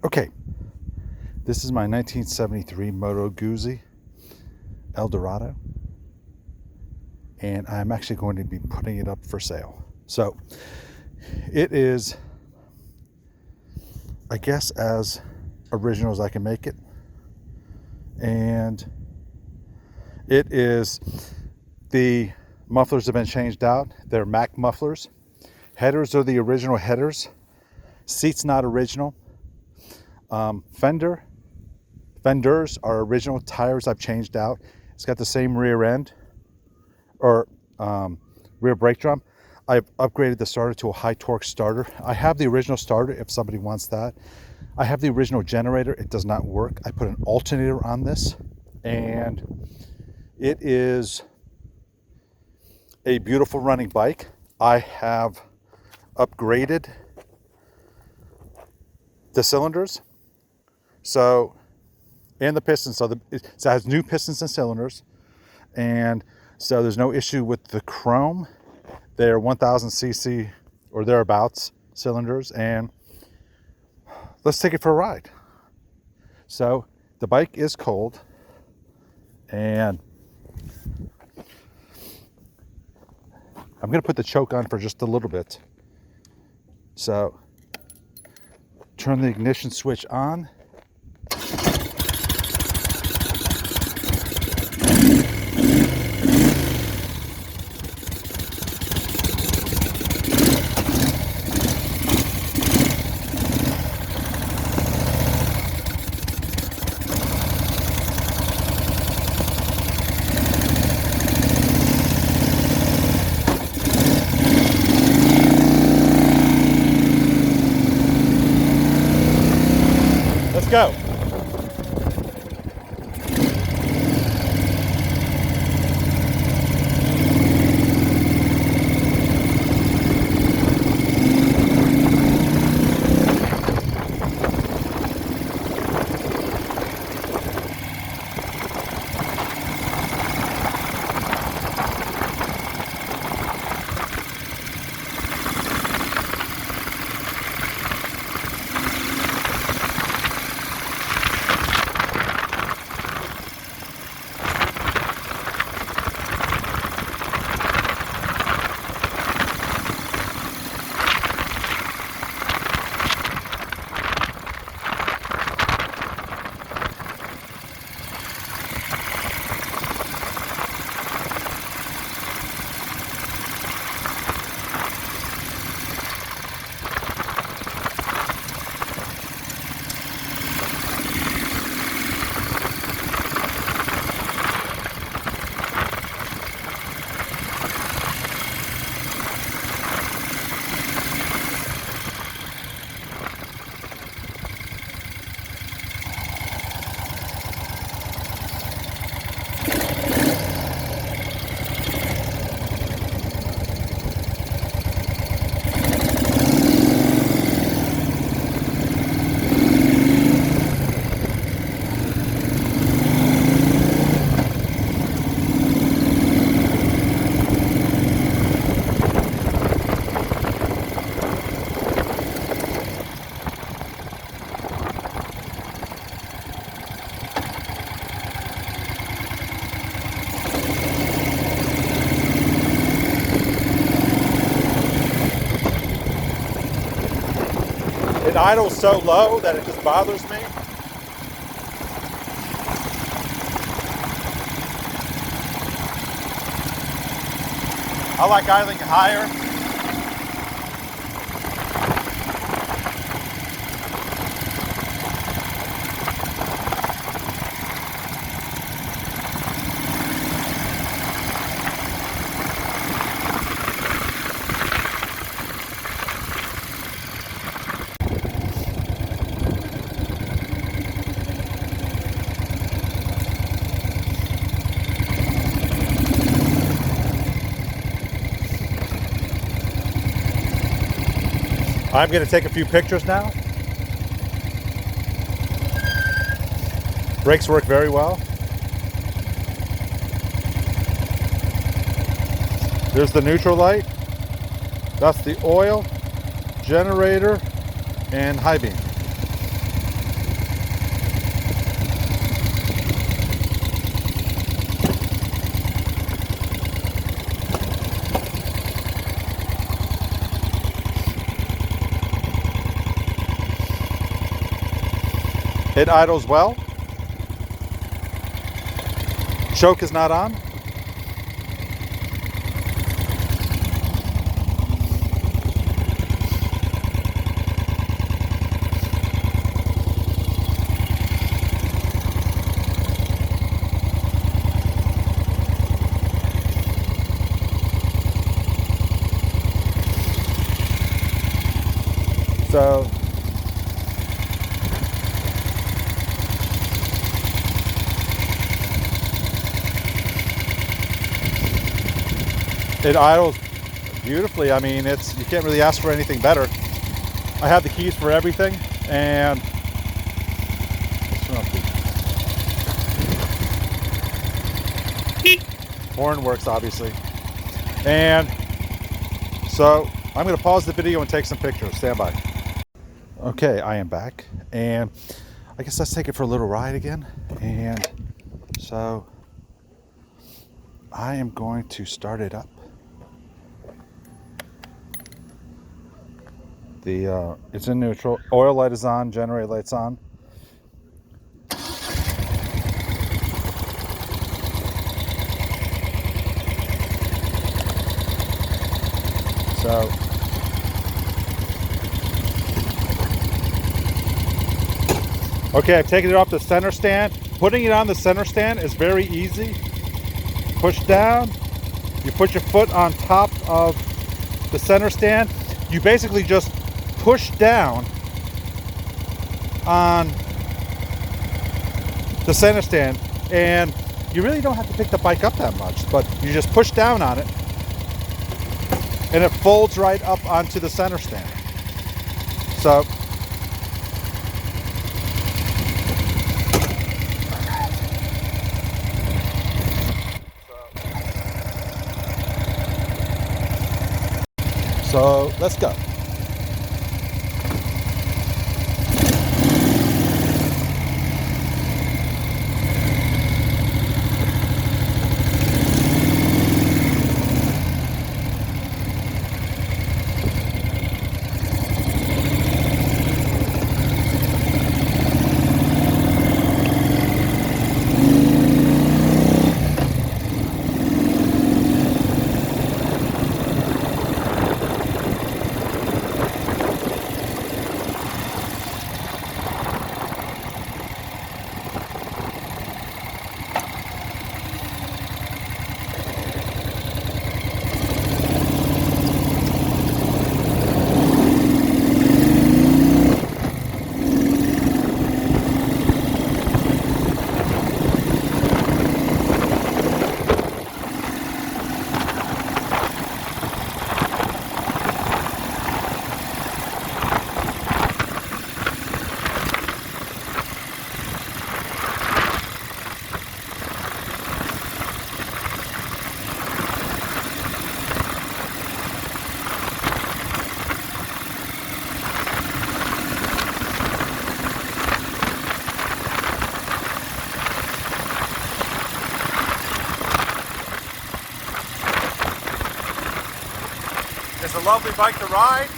Okay, this is my 1973 Moto Guzzi Eldorado, and I'm actually going to be putting it up for sale. So it is, I guess, as original as I can make it, and it is, the mufflers have been changed out. They're Mac mufflers. Headers are the original headers. Seats not original. Fenders are original. Tires I've changed out. It's got the same rear end, or rear brake drum. I've upgraded the starter to a high torque starter. I have the original starter if somebody wants that. I have the original generator. It does not work. I put an alternator on this, and it is a beautiful running bike. I have upgraded the cylinders, and the pistons. So it has new pistons and cylinders, and so there's no issue with the chrome. They're 1000 cc or thereabouts cylinders, and let's take it for a ride. So the bike is cold, and I'm going to put the choke on for just a little bit. So turn the ignition switch on. Let's go. It idles so low that it just bothers me. I like idling higher. I'm going to take a few pictures now. Brakes work very well. There's the neutral light. That's the oil, generator, and high beam. It idles well. Choke is not on. So it idles beautifully. I mean, you can't really ask for anything better. I have the keys for everything, and horn works obviously. And so I'm going to pause the video and take some pictures. Stand by. Okay, I am back, and I guess let's take it for a little ride again. And so I am going to start it up. It's in neutral. Oil light is on, generator light's on. So okay, I've taken it off the center stand. Putting it on the center stand is very easy. Push down, you put your foot on top of the center stand. You basically just push down on the center stand, and you really don't have to pick the bike up that much, but you just push down on it and it folds right up onto the center stand. So let's go. It's a lovely bike to ride.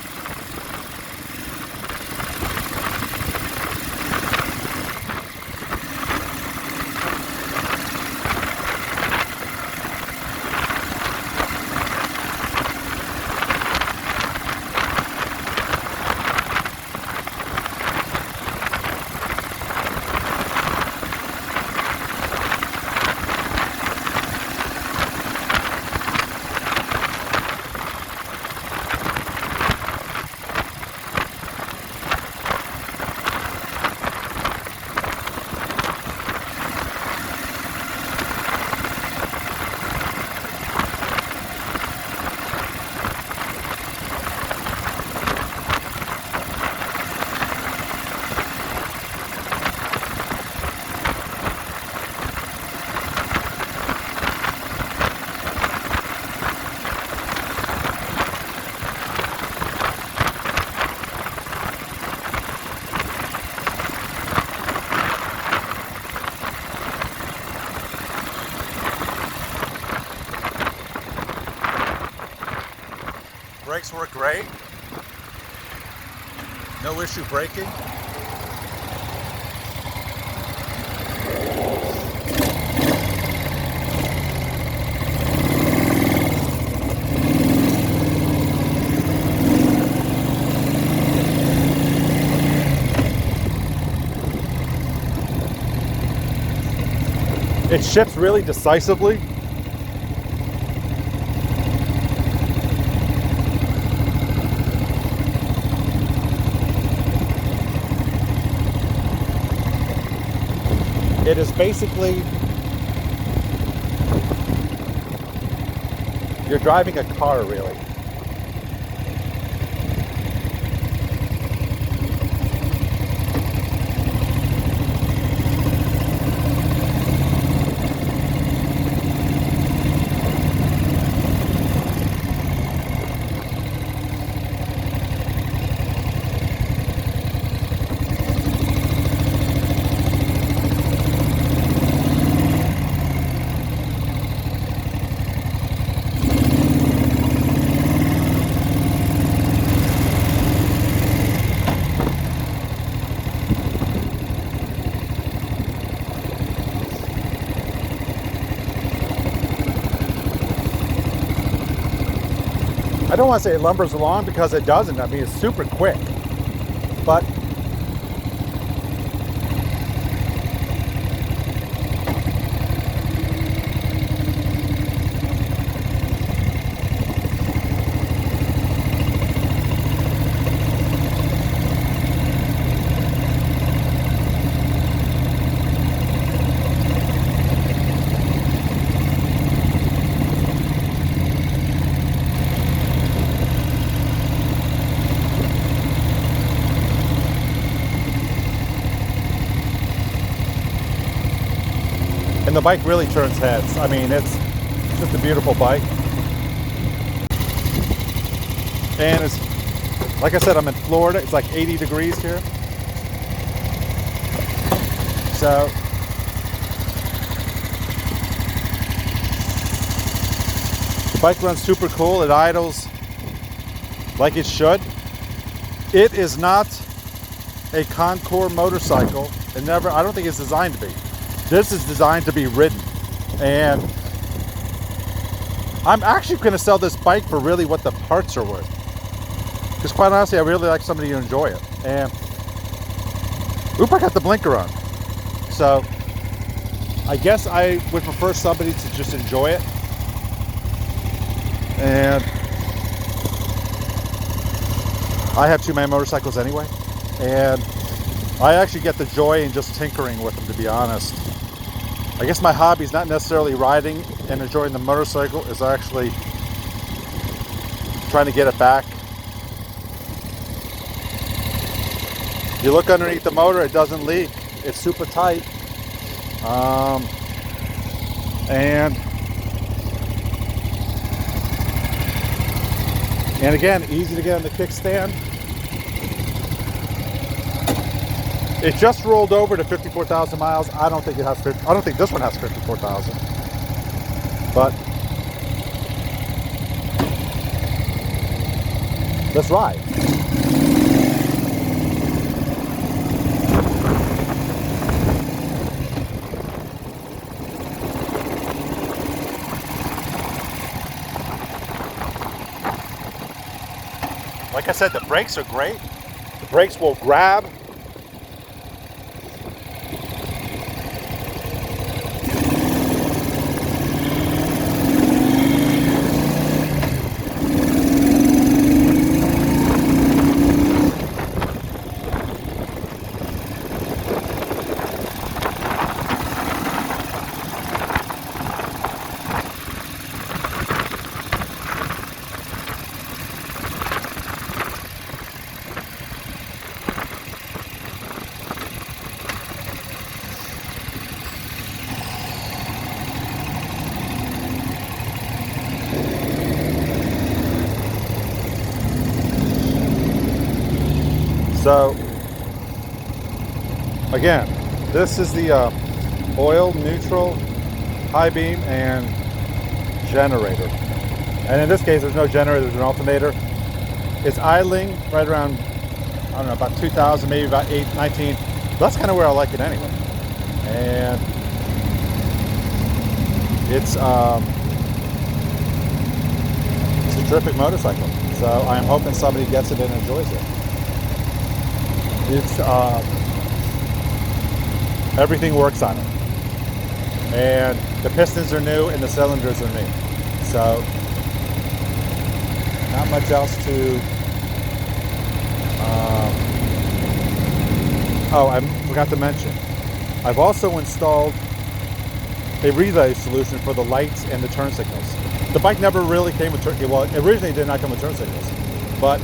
Brakes work great. No issue braking. It shifts really decisively. It is basically, you're driving a car, really. I don't want to say it lumbers along because it doesn't. I mean, it's super quick, but and the bike really turns heads. I mean, it's just a beautiful bike. And it's, like I said, I'm in Florida. It's like 80 degrees here. So the bike runs super cool. It idles like it should. It is not a Concours motorcycle. It never, I don't think it's designed to be. This is designed to be ridden, and I'm actually going to sell this bike for really what the parts are worth, because quite honestly I really like somebody to enjoy it. And oop, I got the blinker on, so I guess I would prefer somebody to just enjoy it. And I have too many motorcycles anyway, and I actually get the joy in just tinkering with them, to be honest. I guess my hobby is not necessarily riding and enjoying the motorcycle, is actually trying to get it back. You look underneath the motor, it doesn't leak. It's super tight. And again, easy to get on the kickstand. It just rolled over to 54,000 miles. I don't think it has 50. I don't think this one has 54,000. But let's ride. Like I said, the brakes are great. The brakes will grab. So again, this is the oil, neutral, high beam, and generator. And in this case, there's no generator, there's an alternator. It's idling right around, I don't know, about 2,000, maybe about 19. That's kind of where I like it anyway. and it's a terrific motorcycle. So I'm hoping somebody gets it and enjoys it. It's everything works on it, and the pistons are new and the cylinders are new. So not much else to. Oh, I forgot to mention, I've also installed a relay solution for the lights and the turn signals. The bike never really came with well, it originally did not come with turn signals, but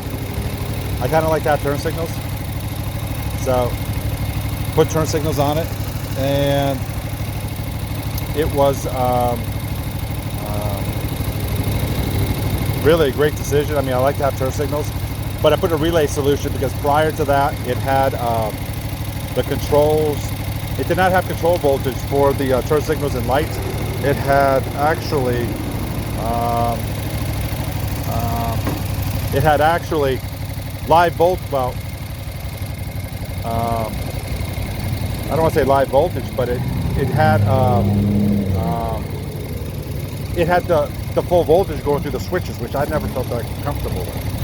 I kind of like to have turn signals. So put turn signals on it, and it was really a great decision. I mean, I like to have turn signals, but I put a relay solution because prior to that, it had the controls. It did not have control voltage for the turn signals and lights. It had actually live volt. Well, I don't want to say live voltage, but it had the full voltage going through the switches, which I never felt that comfortable with.